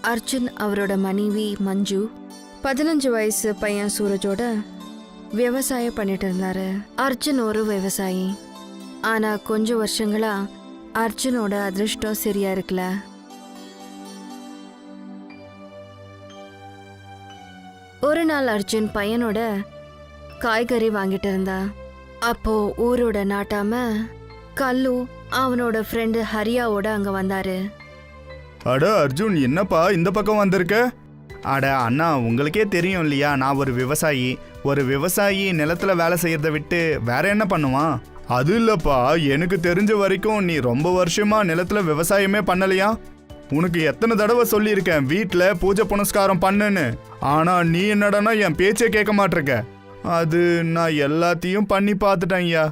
அர்ஜுன் அவரோட மனைவி மஞ்சு 15 வயசு பையன் சூரஜோட விவசாயம் பண்ணிட்டு இருந்தாரு. அர்ஜுன் ஒரு விவசாயி. ஆனா கொஞ்சம் வருஷங்களா அர்ஜுனோட அதிர்ஷ்டம் சரியா இருக்கல. ஒரு நாள் அர்ஜுன் பையனோட காய்கறி வாங்கிட்டு இருந்தா. அப்போ ஊரோட நாட்டாம கல்லு அவனோட ஃப்ரெண்டு ஹரியாவோட அங்க வந்தாரு. அட அர்ஜுன், என்னப்பா இந்த பக்கம் வந்திருக்க? அட அண்ணா, உங்களுக்கே தெரியும் இல்லையா, நான் ஒரு விவசாயி நிலத்துல வேலை செய்யறத விட்டு வேற என்ன பண்ணுவான்? அது இல்லப்பா, எனக்கு தெரிஞ்ச வரைக்கும் நீ ரொம்ப வருஷமா நிலத்துல விவசாயமே பண்ணலையா? உனக்கு எத்தனை தடவை சொல்லியிருக்கேன் வீட்டுல பூஜை புனஸ்காரம் பண்ணுன்னு. ஆனா நீ என்னடானா என் பேச்சே கேட்க மாட்டிருக்க. அது நான் எல்லாத்தையும் பண்ணி பார்த்துட்டேன் ஐயா.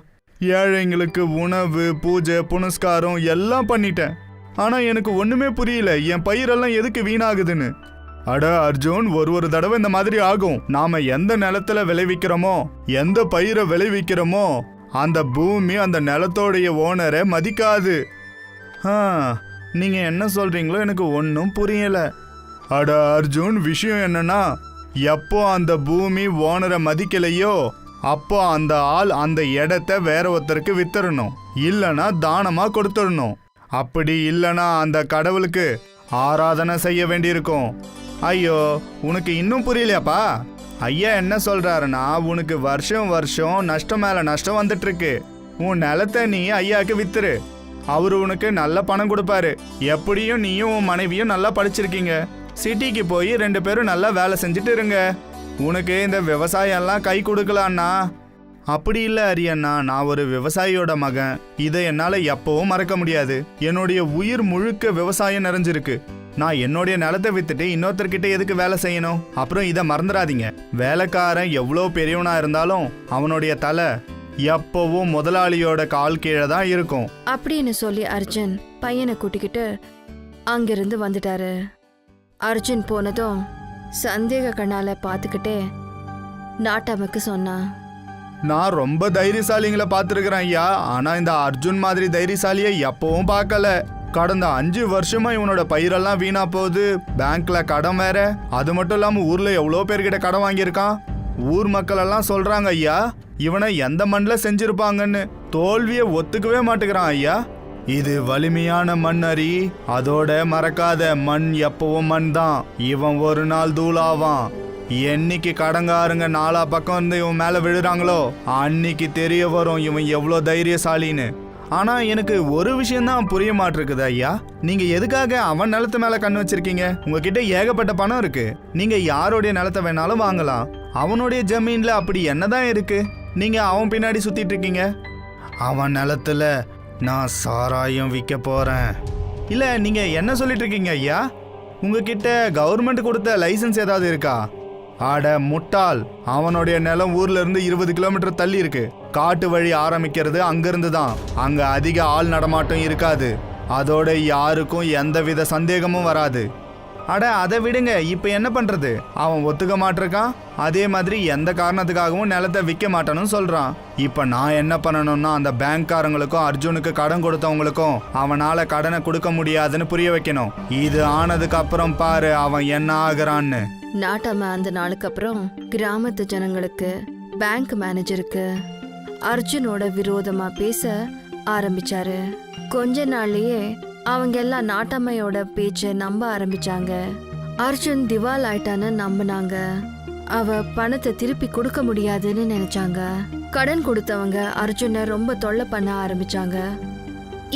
ஏழைங்களுக்கு உணவு, பூஜை புனஸ்காரம் எல்லாம் பண்ணிட்டேன். ஆனா எனக்கு ஒண்ணுமே புரியல, என் பயிரெல்லாம் எதுக்கு வீணாகுதுன்னு. அட அர்ஜுன், ஒரு தடவை இந்த மாதிரி ஆகும். நாம எந்த நிலத்துல விளைவிக்கிறோமோ, எந்த பயிரை விளைவிக்கிறோமோ, அந்த பூமி அந்த நிலத்தோடைய ஓனரை மதிக்காது. நீங்க என்ன சொல்றீங்களோ எனக்கு ஒன்றும் புரியல. அட அர்ஜுன், விஷயம் என்னன்னா, எப்போ அந்த பூமி ஓனரை மதிக்கலையோ அப்போ அந்த ஆள் அந்த இடத்த வேற ஒருத்தருக்கு வித்துடணும், இல்லைன்னா தானமா கொடுத்துடணும். அப்படி இல்லைன்னா அந்த கடவுளுக்கு ஆராதனை செய்ய வேண்டியிருக்கும். ஐயோ, உனக்கு இன்னும் புரியலையாப்பா? ஐயா என்ன சொல்றாருன்னா, உனக்கு வருஷம் வருஷம் நஷ்டம் மேல நஷ்டம் வந்துட்டு இருக்கு. உன் நிலத்தை நீ ஐயாவுக்கு வித்துரு, அவரு உனக்கு நல்ல பணம் கொடுப்பாரு. எப்படியும் நீயும் உன் மனைவியும் நல்லா படிச்சிருக்கீங்க, சிட்டிக்கு போய் 2 பேரும் நல்லா வேலை செஞ்சுட்டு இருங்க. உனக்கு இந்த விவசாயம் எல்லாம் கை கொடுக்கலான்னா. அப்படி இல்லை அரியண்ணா, நான் ஒரு விவசாயியோட மகன். இதை என்னால் எப்பவும் மறக்க முடியாது. என்னுடைய உயிர் முழுக்க விவசாயம் நிறைஞ்சிருக்கு. நான் என்னுடைய நிலத்தை வித்துட்டு இன்னொருத்தர்கிட்ட எதுக்கு வேலை செய்யணும்? அப்புறம் இதை மறந்துடாதீங்க, வேலைக்காரன் எவ்வளோ பெரியவனா இருந்தாலும் அவனுடைய தலை எப்பவும் முதலாளியோட கால் கீழே தான் இருக்கும் அப்படின்னு சொல்லி அர்ஜுன் பையனை கூட்டிக்கிட்டு அங்கிருந்து வந்துட்டாரு. அர்ஜுன் போனதும் சந்தேக கண்ணால பார்த்துக்கிட்டே நாட்டாமக்கு சொன்னான், நான் ரொம்ப தைரியசாலிங்களை பார்த்துருக்கிறேன் ஐயா. ஆனா இந்த அர்ஜுன் மாதிரி தைரியசாலியை எப்பவும் பார்க்கல. கடந்த 5 வருஷமா இவனோட பயிரெல்லாம் வீணா போகுது. பேங்க்ல கடன் வேற. அது மட்டும் இல்லாம ஊர்ல எவ்வளோ பேர்கிட்ட கடன் வாங்கியிருக்கான். ஊர் மக்கள் எல்லாம் சொல்றாங்க ஐயா, இவனை எந்த மண்ணில் செஞ்சிருப்பாங்கன்னு. தோல்வியை ஒத்துக்கவே மாட்டேங்கிறான் ஐயா. இது வலிமையான மண் அரி, அதோட மறக்காத, மண் எப்பவும் மண் தான். இவன் ஒரு நாள் தூளாவான். என்னைக்கு கடங்காருங்க 4 பக்கம் இருந்து இவன் மேல விழுறாங்களோ அன்னைக்கு தெரிய வரும் இவன் எவ்வளோ தைரியசாலின்னு. ஆனா எனக்கு ஒரு விஷயம்தான் புரிய மாட்டிருக்குது ஐயா, நீங்க எதுக்காக அவன் நிலத்து மேல கண்ணு வச்சிருக்கீங்க? உங்ககிட்ட ஏகப்பட்ட பணம் இருக்கு, நீங்க யாருடைய நிலத்தை வேணாலும் வாங்கலாம். அவனுடைய ஜமீன்ல அப்படி என்னதான் இருக்கு நீங்க அவன் பின்னாடி சுத்திட்டு இருக்கீங்க? அவன் நிலத்துல நான் சாராயம் விற்க போறேன். இல்ல, நீங்க என்ன சொல்லிட்டு இருக்கீங்க ஐயா? உங்ககிட்ட கவர்மெண்ட் கொடுத்த லைசன்ஸ் ஏதாவது இருக்கா? ஆட முட்டாள், அவனுடைய நிலம் ஊர்ல இருந்து 20 கிலோமீட்டர் தள்ளி இருக்கு. காட்டு வழி ஆரம்பிக்கிறது அங்கிருந்து தான். அங்க அதிக ஆள் நடமாட்டம் இருக்காது. அதோட யாருக்கும் எந்தவித சந்தேகமும் வராது. அட அதை விடுங்க, இப்ப என்ன பண்றது? அவன் ஒத்துக்க மாட்டிருக்கான். அதே மாதிரி எந்த காரணத்துக்காகவும் நிலத்தை விற்க மாட்டான்னு சொல்றான். இப்ப நான் என்ன பண்ணணும்னா, அந்த பேங்க்காரங்களுக்கும் அர்ஜுனுக்கு கடன் கொடுத்தவங்களுக்கும் அவனால கடனை கொடுக்க முடியாதுன்னு புரிய வைக்கணும். இது ஆனதுக்கு அப்புறம் பாரு அவன் என்ன ஆகுறான்னு. நாட்டாம அந்த நாளுக்கு அப்புறம் கிராமத்து ஜனங்களுக்கு, பேங்க் மேனேஜருக்கு அர்ஜுனோட விரோதமா பேச ஆரம்பிச்சாரு. கொஞ்ச நாள்லயே அவங்க எல்லாம் நாட்டாமையோட பேச்ச நம்ப ஆரம்பிச்சாங்க. அர்ஜுன் திவால் ஆயிட்டான்னு நம்பினாங்க. அவ பணத்தை திருப்பி கொடுக்க முடியாதுன்னு நினைச்சாங்க. கடன் கொடுத்தவங்க அர்ஜுனை ரொம்ப தொல்லை பண்ண ஆரம்பிச்சாங்க.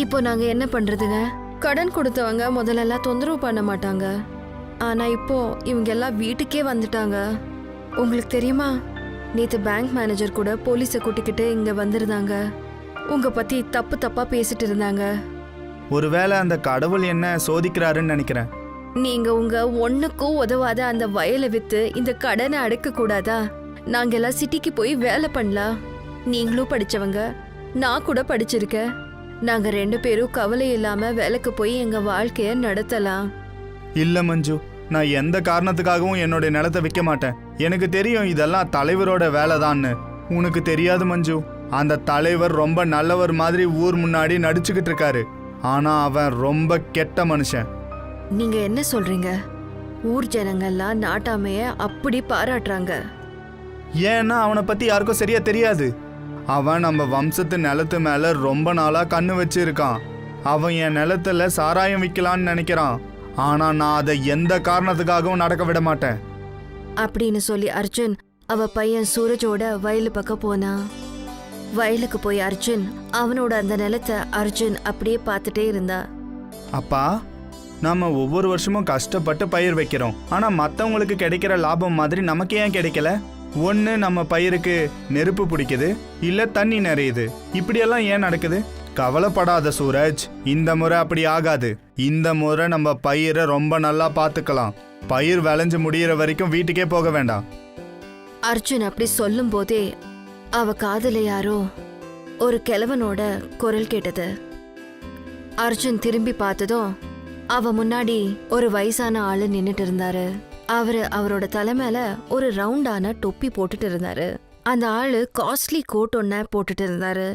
இப்போ நாங்க என்ன பண்றதுங்க? கடன் கொடுத்தவங்க முதல்ல தொந்தரவு பண்ண மாட்டாங்க, ஆனா இப்போ இவங்க எல்லாம் வீட்டுக்கே வந்துட்டாங்க. உங்களுக்கு தெரியுமா, நேத்து பேங்க் மேனேஜர் கூட போலீஸை கூட்டிக்கிட்டு இங்க வந்திருந்தாங்க. உங்க பத்தி தப்பா பேசிட்டு இருந்தாங்க. ஒருவேளை அந்த கடவுள் என்ன சோதிக்கிறாருன்னு நினைக்கிறேன். நீங்க உங்க ஒண்ணுக்கும் உதவாத அந்த வயலை வித்து இந்த கடனை அடைக்க கூடாதா? நாங்க எல்லாம் சிட்டிக்கு போய் வேலை பண்ணலாம். நீங்களும் படிச்சவங்க, நான் கூட படிச்சிருக்கேன். நாங்க 2 பேரும் கவலை இல்லாம வேலைக்கு போய் எங்க வாழ்க்கைய நடத்தலாம். இல்ல மஞ்சு, நான் எந்த காரணத்துக்காகவும் என்னுடைய நிலத்தை விற்க மாட்டேன். எனக்கு தெரியும் இதெல்லாம் தலைவரோட வேலைதான்னு. உனக்கு தெரியாது மஞ்சு, அந்த தலைவர் ரொம்ப நல்லவர் மாதிரி ஊர் முன்னாடி நடிச்சுக்கிட்டு இருக்காரு. ஆனா அவன் ரொம்ப கெட்ட மனுஷன். நீங்க என்ன சொல்றீங்க? ஊர் ஜனங்கள்லாம் நாட்டாமைய அப்படி பாராட்டுறாங்க. ஏன்னா அவனை பத்தி யாருக்கும் சரியா தெரியாது. அவன் நம்ம வம்சத்து நிலத்து மேல ரொம்ப நாளா கண்ணு வச்சிருக்கான். அவன் என் நிலத்துல சாராயம் விற்கலான்னு நினைக்கிறான். ஆனா நான் அதை எந்த காரணத்துக்காகவும் நடக்க விட மாட்டேன் அப்படின்னு சொல்லி அர்ஜுன் அவ பையன் சூரஜோட வயலு பக்கம் போனான். வயலுக்கு போய் அர்ஜுன் அவனோட அந்த நிலத்தை அர்ஜுன் அப்படியே பார்த்துட்டே இருந்தா. அப்பா, நாம ஒவ்வொரு வருஷமும் கஷ்டப்பட்டு பயிர் வைக்கிறோம். ஆனா மத்தவங்களுக்கு கிடைக்கிற லாபம் மாதிரி நமக்கு ஏன் கிடைக்கல? ஒண்ணு நம்ம பயிருக்கு நெருப்பு பிடிக்குது, இல்ல தண்ணி நிறையுது. இப்படியெல்லாம் ஏன் நடக்குது? கவலைப்படாத சூரஜ், இந்த முறை அப்படி ஆகாது. இந்த முறை நம்ம பயிரை ரொம்ப நல்லா பார்த்துக்கலாம். பயிர் விளைஞ்சு முடியிற வரைக்கும் வீட்டுக்கே போக வேண்டாம். அர்ஜுன் அப்படி சொல்லும் போதே அவ காதுல யாரோ ஒரு கிழவனோட குரல் கேட்டது. அர்ஜுன் திரும்பி பார்த்ததும் அவ முன்னாடி ஒரு வயசான ஆளு நின்னுட்டு இருந்தாரு. அவரோட தலை மேல ஒரு ரவுண்டான தொப்பி போட்டுட்டு இருந்தாரு. அந்த ஆளு காஸ்ட்லி கோட் ஒன்ன போட்டுட்டு இருந்தாரு.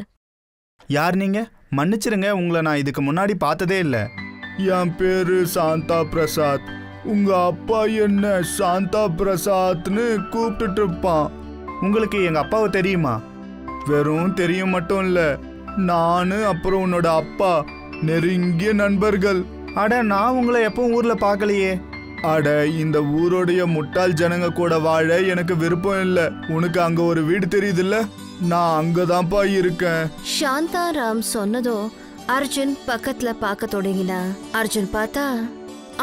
யார் நீங்க? மன்னிச்சிருங்க, உங்களை நான் இதுக்கு முன்னாடி பார்த்ததே இல்லை. என் பேரு சாந்தா பிரசாத். உங்க அப்பா என்ன சாந்தா பிரசாத்னு கூப்பிட்டுட்டு இருப்பான். உங்களுக்கு எங்க அப்பாவை தெரியுமா? வெறும் தெரியும் மட்டும் இல்ல, நானு அப்புறம் உன்னோட அப்பா நெருங்கிய நண்பர்கள். அட, நான் உங்களை எப்பவும் ஊர்ல பார்க்கலையே. அட, இந்த ஊரோடைய முட்டாள் ஜனங்க கூட வாழ எனக்கு விருப்பம் இல்லை. உனக்கு அங்க ஒரு வீடு தெரியுதுல்ல, நான் அங்கதான்ப்பா இருக்கேன். சாந்தாராம் சொன்னதோ அர்ஜுன் பக்கத்துல பார்க்க தொடங்கினா. அர்ஜுன் பார்த்தா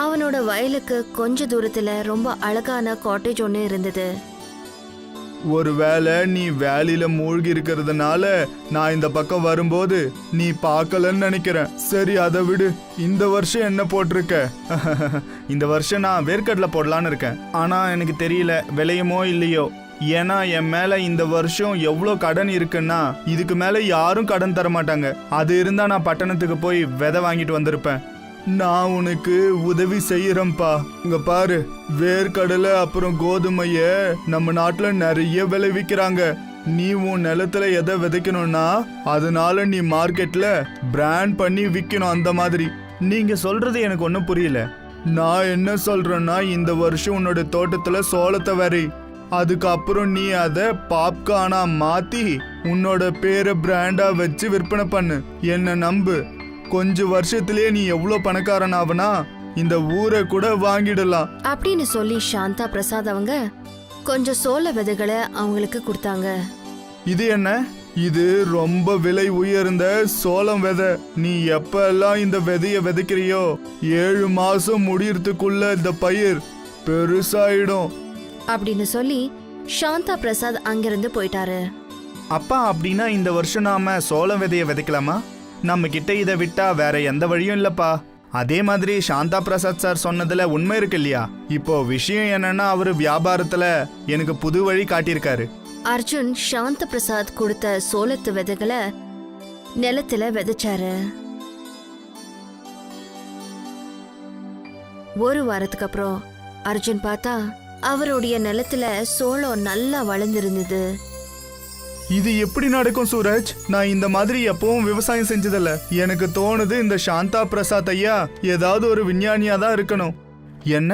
அவனோட வயலுக்கு கொஞ்ச தூரத்துல ரொம்ப அழகான காட்டேஜ் ஒன்று இருந்தது. ஒருவேளை நீ வேலையில மூழ்கி இருக்கிறதுனால நான் இந்த பக்கம் வரும்போது நீ பார்க்கலன்னு நினைக்கிறேன். சரி, அதை விடு. இந்த வருஷம் என்ன போட்டிருக்க? இந்த வருஷம் நான் வேர்க்கடலை போடலான்னு இருக்கேன். ஆனா எனக்கு தெரியல விளையுமோ இல்லையோ. ஏன்னா என் மேல இந்த வருஷம் எவ்வளோ கடன் இருக்குன்னா இதுக்கு மேல யாரும் கடன் தர மாட்டாங்க. அது இருந்தா நான் பட்டணத்துக்கு போய் விதை வாங்கிட்டு வந்திருப்பேன். நான் உனக்கு உதவி செய்யறேன்ப்பா. இங்க பாரு, வேர்க்கடலை அப்புறம் கோதுமைய நம்ம நாட்டுல நிறைய விளைவிக்கிறாங்க. நீ உன் நிலத்துல எதை விதைக்கணும்னா அதனால நீ மார்க்கெட்ல பிராண்ட் பண்ணி விற்கணும். அந்த மாதிரி. நீங்க சொல்றது எனக்கு ஒன்றும் புரியல. நான் என்ன சொல்றேன்னா, இந்த வருஷம் உன்னோட தோட்டத்துல சோளத்தை வரை, அதுக்கப்புறம் நீ அதை பாப்கார்னா மாத்தி உன்னோட பேரை பிராண்டா வச்சு விற்பனை பண்ணு. என்ன நம்பு, கொஞ்ச வருஷத்திலேயே நீ எவ்வளவு பணக்காரன் ஆவனா இந்த ஊரை கூட வாங்கிடலாம் அப்படின்னு சொல்லி சாந்தா பிரசாத் அவங்க கொஞ்சம் சோள விதைகளை அவங்களுக்கு கொடுத்தாங்க. இது என்ன? இது ரொம்ப விலை உயர்ந்த சோளம் விதை. நீ எப்ப எல்லாம் இந்த விதைய விதைக்கிறியோ 7 மாசம் முடியறதுக்குள்ள இந்த பயிர் பெருசாயிடும் அப்படின்னு சொல்லி சாந்தா பிரசாத் அங்கிருந்து போயிட்டாரு. அப்பா, அப்படின்னா இந்த வருஷம் நாம சோளம் விதைய விதைக்கலாமா? நம்ம கிட்ட இதை விட்டா வேற எந்த வழியும் இல்லப்பா. அதே மாதிரி சாந்தா பிரசாத் சார் சொன்னதுல உண்மை இருக்கு இல்லையா? இப்போ விஷயம் என்னன்னா, அவரு வியாபாரத்துல எனக்கு புது வழி காட்டியிருக்காரு. அர்ஜுன் சாந்த பிரசாத் கொடுத்த சோளத்து விதைகளை நிலத்துல விதைச்சாரு. ஒரு வாரத்துக்கு அப்புறம் அர்ஜுன் பார்த்தா அவருடைய நிலத்துல சோளம் நல்லா வளர்ந்திருந்தது. இது எப்படி நடக்கும் சூரஜ்? நான் இந்த மாதிரி எப்பவும் விவசாயம் செஞ்சதில்ல. எனக்கு தோணுது இந்த சாந்தா பிரசாத் ஐயா ஏதாவது ஒரு விஞ்ஞானியா தான் இருக்கணும். என்ன?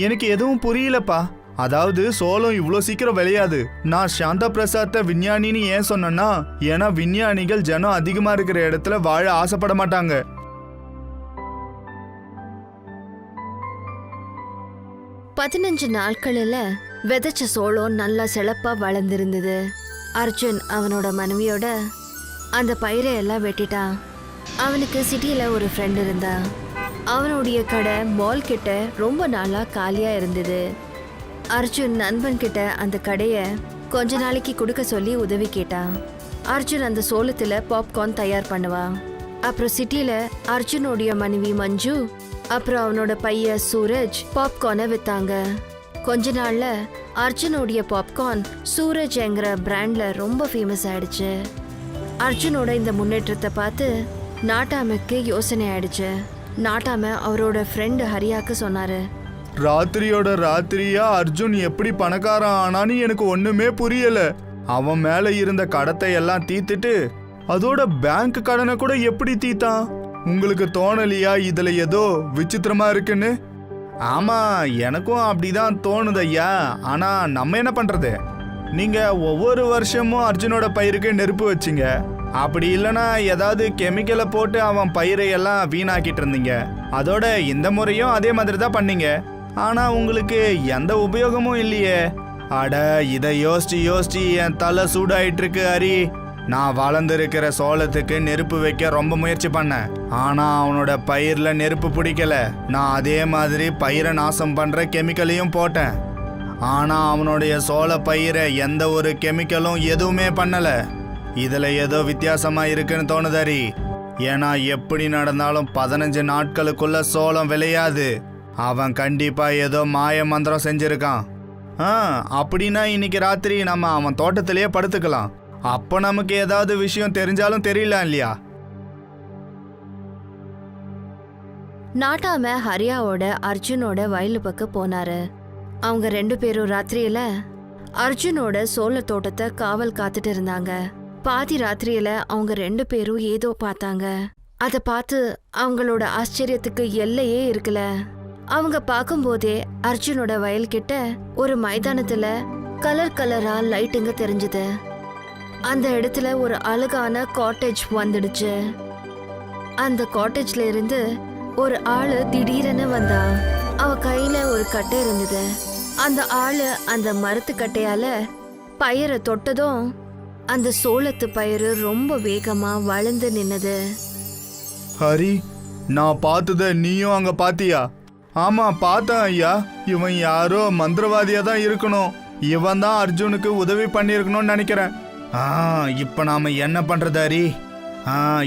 எனக்கு எதுவும் புரியலப்பா. அதாவது சோளம் இவ்வளோ சீக்கிரம் விளையாது. நான் சாந்தா பிரசாத்தை விஞ்ஞானின்னு ஏன் சொன்னேன்னா, ஏன்னா விஞ்ஞானிகள் ஜனம் அதிகமா இருக்கிற இடத்துல வாழ ஆசைப்பட மாட்டாங்க. பதினஞ்சு நாட்களில் விதைச்ச சோளம் நல்லா செழிப்பா வளர்ந்திருந்தது. அர்ஜுன் அவனோட மனைவியோட அந்த பயிரை எல்லாம் வெட்டிட்டான். அவனுக்கு சிட்டியில ஒரு ஃப்ரெண்ட் இருந்தா. அவனுடைய கடை மால் கிட்ட ரொம்ப நாளா காலியா இருந்தது. அர்ஜுன் நண்பன் கிட்ட அந்த கடையை கொஞ்ச நாளைக்கு கொடுக்க சொல்லி உதவி கேட்டான். அர்ஜுன் அந்த சோளத்துல பாப்கார்ன் தயார் பண்ணுவான். அப்புறம் சிட்டியில அர்ஜுனோடைய மனைவி மஞ்சு அப்புறம் அவனோட பையன் சூரஜ் பாப்கார்னை வித்தாங்க. கொஞ்ச நாள்ல அர்ஜுனோடைய பாப்கார்ன் சூரஜ்ங்கிற பிராண்ட்ல ரொம்ப ஃபேமஸ் ஆயிடுச்சு. அர்ஜுனோட இந்த முன்னேற்றத்தை பார்த்து நாட்டாமைக்கு யோசனை ஆயிடுச்சு. நாட்டாம அவரோட ஃப்ரெண்ட் ஹரியாக்கு சொன்னாரு, ராத்திரியோட ராத்திரியா அர்ஜுன் எப்படி பணக்காரன் ஆனான்னு எனக்கு ஒண்ணுமே புரியல. அவன் மேல இருந்த கடத்தை எல்லாம் தீத்துட்டு அதோட பேங்க் கடனை கூட எப்படி தீத்தான்? உங்களுக்கு தோணலையா இதுல ஏதோ விசித்திரமா இருக்குன்னு? ஆமா, எனக்கும் அப்படிதான் தோணுது ஐயா. ஆனா நம்ம என்ன பண்றது? நீங்க ஒவ்வொரு வருஷமும் அர்ஜுனோட பயிருக்கு நெருப்பு வச்சீங்க. அப்படி இல்லைன்னா ஏதாவது கெமிக்கலை போட்டு அவன் பயிரை எல்லாம் வீணாக்கிட்டு இருந்தீங்க. அதோட இந்த முறையும் அதே மாதிரி தான் பண்ணீங்க. ஆனா உங்களுக்கு எந்த உபயோகமும் இல்லையே. அட, இதை யோசிச்சு யோசிச்சு என் தலை சூடாயிட்டு இருக்கு ஹரி. நான் வளர்ந்துருக்கிற சோளத்துக்கு நெருப்பு வைக்க ரொம்ப முயற்சி பண்ணேன். ஆனா அவனோட பயிர்ல நெருப்பு பிடிக்கல. நான் அதே மாதிரி பயிரை நாசம் பண்ற கெமிக்கலையும் போட்டேன். ஆனா அவனுடைய சோள பயிரை எந்த ஒரு கெமிக்கலும் எதுவுமே பண்ணல. இதுல ஏதோ வித்தியாசமா இருக்குன்னு தோணுது ஹரி. ஏன்னா எப்படி நடந்தாலும் 15 நாட்களுக்குள்ள சோளம் விளையாது. அவன் கண்டிப்பா ஏதோ மாய மந்திரம் செஞ்சிருக்கான். அப்படின்னா இன்னைக்கு ராத்திரி நம்ம அவன் தோட்டத்திலேயே படுத்துக்கலாம். அப்ப நமக்கு ஏதாவது விஷயம் தெரிஞ்சாலும் தெரியலாம் இல்லையா? நாட்டாம ஹரியாவோட அர்ஜுனோட வயலு பக்கம் போனாரு. அவங்க 2 பேரும் ராத்திரியில அர்ஜுனோட சோள தோட்டத்தை காவல் காத்துட்டு இருந்தாங்க. பாதி ராத்திரியில அவங்க 2 பேரும் ஏதோ பார்த்தாங்க. அத பார்த்து அவங்களோட ஆச்சரியத்துக்கு எல்லையே இருக்கல. அவங்க பார்க்கும்போதே அர்ஜுனோட வயல் கிட்ட ஒரு மைதானத்துல கலர் கலரா லைட்டுங்க தெரிஞ்சது. அந்த இடத்துல ஒரு அழகான காட்டேஜ் வந்துடுச்சு. அந்த காட்டேஜ்ல இருந்து ஒரு ஆளு திடீரென வந்தா. அவ கையில ஒரு கட்டை இருந்தது. அந்த ஆளு அந்த மரத்து கட்டையால பயிரை தொட்டதும் அந்த சோளத்து பயிறு ரொம்ப வேகமா வளர்ந்து நின்னது. ஹரி, நான் பார்த்தத நீயும் அங்க பாத்தியா? ஆமா, பார்த்தேன் ஐயா. இவன் யாரோ மந்திரவாதியா தான் இருக்கணும். இவன் தான் அர்ஜுனுக்கு உதவி பண்ணிருக்கணும்னு நினைக்கிறேன். இப்ப நாம என்ன பண்றது ஹரி?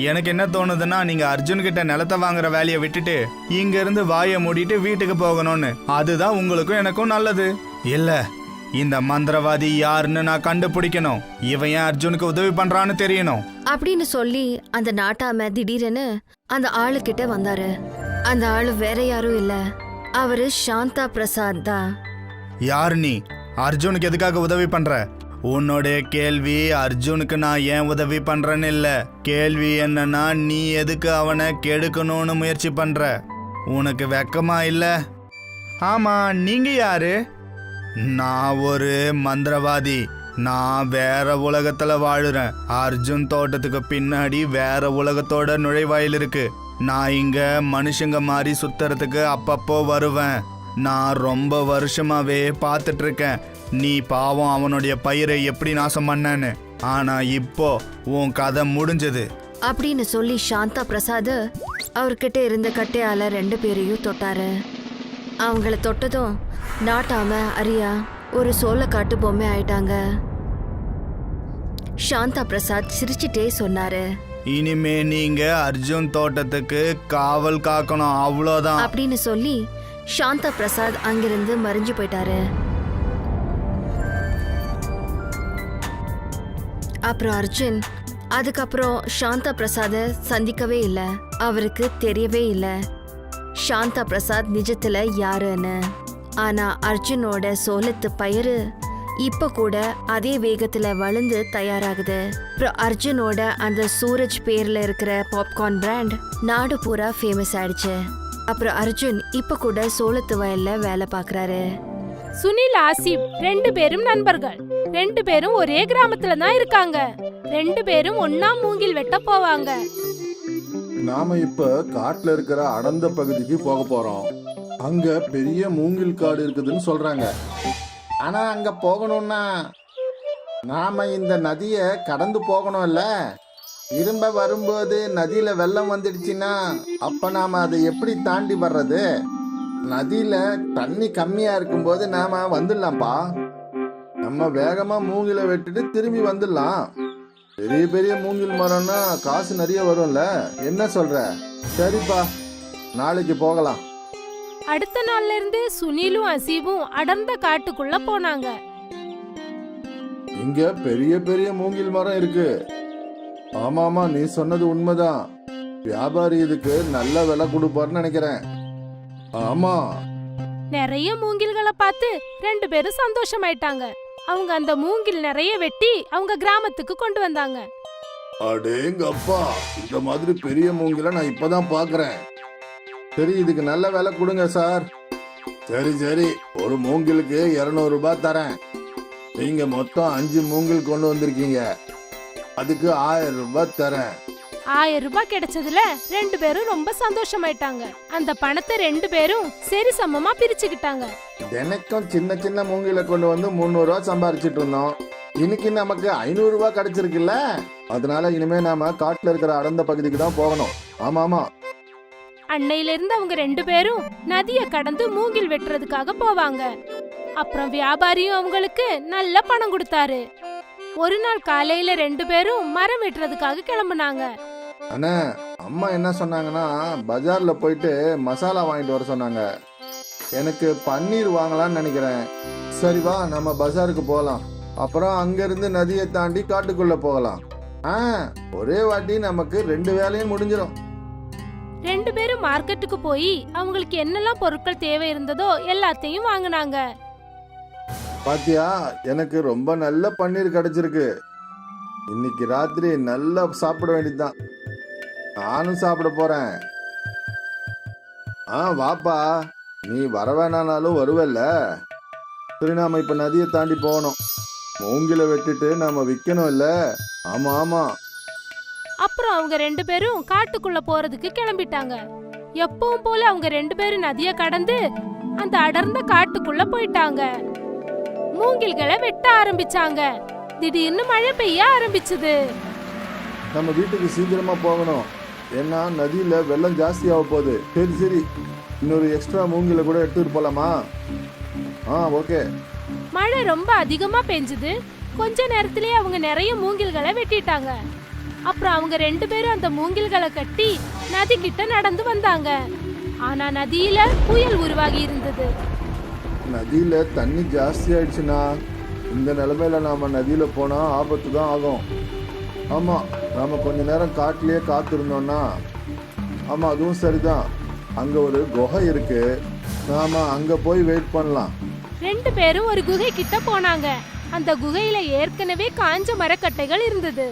எனக்கு என்ன தோணுதுன்னா, நீங்க அர்ஜுன்கிட்ட நிலத்தை வாங்குற வேலையை விட்டுட்டு இங்க இருந்து வாயை மூடிட்டு வீட்டுக்கு போகணும்னு. அதுதான் உங்களுக்கும் எனக்கும் நல்லது. இல்ல, இந்த மந்திரவாதி யாருன்னு நான் கண்டுபிடிக்கணும். இவன் ஏன் அர்ஜுனுக்கு உதவி பண்றான்னு தெரியணும் அப்படின்னு சொல்லி அந்த நாட்டாம திடீரென்னு அந்த ஆளு கிட்ட வந்தாரு. அந்த ஆளு வேற யாரும் இல்ல, அவரு சாந்தா பிரசாத் தான். யார் நீ? அர்ஜுனுக்கு எதுக்காக உதவி பண்ற? உன்னுடைய கேள்வி அர்ஜுனுக்கு நான் ஏன் உதவி பண்றேன்னு இல்ல. கேள்வி என்னன்னா, நீ எதுக்கு அவனை கெடுக்கணும்னு முயற்சி பண்ற? உனக்கு வெக்கமா இல்ல? ஆமா, நீங்க யாரு? நான் ஒரு மந்திரவாதி. நான் வேற உலகத்துல வாழுறேன். அர்ஜுன் தோட்டத்துக்கு பின்னாடி வேற உலகத்தோட நுழைவாயில் இருக்கு. நான் இங்க மனுஷங்க மாதிரி சுத்துறதுக்கு அப்பப்போ வருவேன். நான் ரொம்ப வருஷமாவே பார்த்துட்டு இருக்கேன் நீ பாவம் அவனுடைய பயிரை எப்படி நாசம் பண்ணன்னு. ஆனா இப்போ உன் கதை முடிஞ்சது அப்படின்னு சொல்லி சாந்தா பிரசாத் அவர்கிட்ட இருந்த கட்டையால 2 பேரையும் தொட்டாரு. அவங்கள தொட்டதும் நாட்டாம அரியா ஒரு சோளக்காட்டு பொம்மை ஆயிட்டாங்க. சாந்தா பிரசாத் சிரிச்சிட்டே சொன்னாரு, இனிமே நீங்க அர்ஜுன் தோட்டத்துக்கு காவல் காக்கணும், அவ்வளோதான் அப்படின்னு சொல்லி சாந்தா பிரசாத் அங்கிருந்து மறைஞ்சு போயிட்டாரு. அப்புறம் அர்ஜுன் அதுக்கப்புறம் சாந்தா பிரசாத சந்திக்கவே இல்லை. அவருக்கு தெரியவே இல்லை சாந்தா பிரசாத் நிஜத்துல யாருன்னு. ஆனா அர்ஜுனோட சோளத்து பயிறு இப்ப கூட அதே வேகத்துல வளர்ந்து தயாராகுது. அப்புறம் அர்ஜுனோட அந்த சூரஜ் பேர்ல இருக்கிற பாப்கார்ன் பிராண்ட் நாடு பூரா ஃபேமஸ் ஆயிடுச்சு. அப்புறம் அர்ஜுன் இப்ப கூட சோளத்து வயல்ல வேலை பாக்குறாரு. சுனில், ஆசிப் 2 பேரும் நண்பர்கள். 2 பேரும் ஒரே கிராமத்துல தான் இருக்காங்க. 2 பேரும் ஒன்னா மூங்கில் வெட்ட போவாங்க. நாம இப்ப காட்டுல இருக்கிற அடர்ந்த பகுதிக்கு போக போறோம். அங்க பெரிய மூங்கில் காடு இருக்குதுன்னு சொல்றாங்க. ஆனா அங்க போகணும்னா நாம இந்த நதிய கடந்து போகணும்ல. திரும்ப வரும்போது நதியில வெள்ளம் வந்துடுச்சுன்னா அப்ப நாம அதை எப்படி தாண்டி வர்றது? நதியில தண்ணி கம்மியா இருக்கும்போது நாம வந்துடலாம்ப்பா. நம்ம வேகமா மூங்கில வெட்டிட்டு திரும்பி வந்துடலாம். பெரிய பெரிய மூங்கில் மரம்னா காசு நிறைய வரும்ல, என்ன சொல்ற? சரிப்பா, நாளைக்கு போகலாம். அடுத்த நாள்ல இருந்து சுனிலும் அசீபும் அடர்ந்த காட்டுக்குள்ள போனாங்க. இங்க பெரிய பெரிய மூங்கில் மரம் இருக்கு. ஆமாமா, நீ சொன்னது உண்மைதான். வியாபாரி இதுக்கு நல்ல விலை கொடுப்பாருன்னு நினைக்கிறேன். ஆமா, நிறைய மூங்கில்களை பார்த்து 2 பேரும் சந்தோஷமாயிட்டாங்க. அவங்க அந்த மூங்கில் நிறைய வெட்டி அவங்க கிராமத்துக்கு கொண்டு வந்தாங்க. அடேங்கப்பா, இந்த மாதிரி பெரிய மூங்கில நான் இப்பதான் பாக்குறேன். சரி, இதுக்கு நல்ல விலை கொடுங்க சார். சரி சரி, ஒரு மூங்கிலுக்கு 200 ரூபாய் தரேன். நீங்க மொத்தம் 5 மூங்கில் கொண்டு வந்திருக்கீங்க, அதுக்கு 1000 ரூபாய் தரேன். 1000 ரூபாய் கிடைச்சதுல ரெண்டு பேரும் ரொம்ப சந்தோஷமாயிட்டாங்க. அந்த பணத்தை ரெண்டு பேரும் சரி சமமா பிரிச்சுக்கிட்டாங்க. தினைக்கும் சின்ன சின்ன மூங்கில கொண்டு வந்து 300 ரூபாய் சம்பாரிச்சிட்டு இருந்தோம். இன்னைக்கு நமக்கு 500 ரூபாய் கிடைச்சிருக்குல்ல. அதனால இனிமே நாம காட்டுல இருக்கிற அடர்ந்த பகுதிக்கு தான் போகணும். ஆமா ஆமா. அன்னையில இருந்து அவங்க ரெண்டு பேரும் நதிய கடந்து மூங்கில் வெட்டுறதுக்காக போவாங்க. அப்புறம் வியாபாரியும் அவங்களுக்கு நல்ல பணம் கொடுத்தாரு. ஒரு நாள் காலையில ரெண்டு பேரும் மரம் வெட்டுறதுக்காக கிளம்புனாங்க. அண்ணா, அம்மா என்ன சொன்னாங்கன்னா பஜார்ல போயிட்டு மசாலா வாங்கிட்டு வர சொன்னாங்க. எனக்கு பன்னீர் வாங்கலாம்னு நினைக்கிறேன். சரி வா, நம்ம பஜாருக்கு போகலாம். அப்புறம் அங்கிருந்து நதியை தாண்டி காட்டுக்குள்ள போகலாம். ஒரே வாட்டி நமக்கு 2 வேலையும் முடிஞ்சிடும். ரெண்டு பேரும் மார்க்கெட்டுக்கு போய் அவங்களுக்கு என்னெல்லாம் பொருட்கள் தேவை இருந்ததோ எல்லாத்தையும் வாங்கினாங்க. பாத்தியா, எனக்கு ரொம்ப நல்ல பன்னீர் கிடைச்சிருக்கு. இன்னைக்கு ராத்திரி நல்லா சாப்பிட வேண்டியதுதான். நானும் சாப்பிட போறேன். வாப்பா, நீ வர வேணானாலும் வருவல்ல. சரி, நாம இப்ப நதியை தாண்டி போகணும். மூங்கில வெட்டிட்டு நாம விக்கணும் இல்ல. ஆமா ஆமா. அப்புறம் அவங்க ரெண்டு பேரும் காட்டுக்குள்ள போறதுக்கு கிளம்பிட்டாங்க. எப்பவும் போல அவங்க ரெண்டு பேரும் நதிய கடந்து அந்த அடர்ந்த காட்டுக்குள்ள போயிட்டாங்க. மூங்கில்களை வெட்ட ஆரம்பிச்சாங்க. திடீர்னு மழை பெய்ய ஆரம்பிச்சது. நம்ம வீட்டுக்கு சீக்கிரமா போகணும், ஏன்னா நதியில வெள்ளம் ஜாஸ்தி ஆக போகுது. சரி சரி, இன்னொரு எக்ஸ்ட்ரா மூங்கில கூட எடுத்துட்டு போலாமா? ஓகே. மழை ரொம்ப அதிகமா பெஞ்சது. கொஞ்ச நேரத்திலேயே அவங்க நிறைய மூங்கில்களை வெட்டிட்டாங்க. அப்புறம் அவங்க ரெண்டு பேரும் அந்த மூங்கில்களை கட்டி நதி கிட்ட நடந்து வந்தாங்க. ஆனா நதியில புயல் உருவாகி இருந்தது. நதியில தண்ணி ஜாஸ்தி ஆயிடுச்சுன்னா இந்த நிலைமையில நாம நதியில போனா ஆபத்து தான் ஆகும். ஆமா, நாம கொஞ்ச நேரம் காட்டிலேயே காத்திருந்தோம்னா. ஆமா, அதுவும் சரிதான். அங்க ஒரு குகை இருக்கு, நாம அங்க போய் வெயிட் பண்ணலாம். ரெண்டு பேரும் ஒரு குகை கிட்ட போனாங்க. அந்த குகையில ஏற்கனவே காஞ்ச மரக்கட்டைகள் இருந்தது.